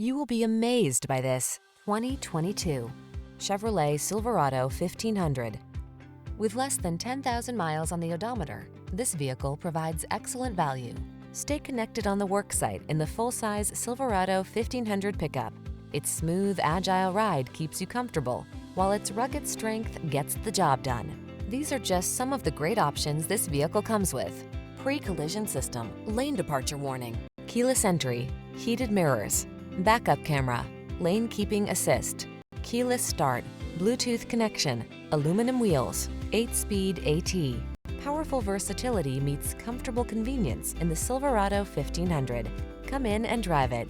You will be amazed by this 2022 Chevrolet Silverado 1500. With less than 10,000 miles on the odometer, this vehicle provides excellent value. Stay connected on the worksite in the full-size Silverado 1500 pickup. Its smooth, agile ride keeps you comfortable, while its rugged strength gets the job done. These are just some of the great options this vehicle comes with: pre-collision system, lane departure warning, keyless entry, heated mirrors, backup camera, lane keeping assist, keyless start, Bluetooth connection, aluminum wheels, 8-speed AT. Powerful versatility meets comfortable convenience in the Silverado 1500. Come in and drive it.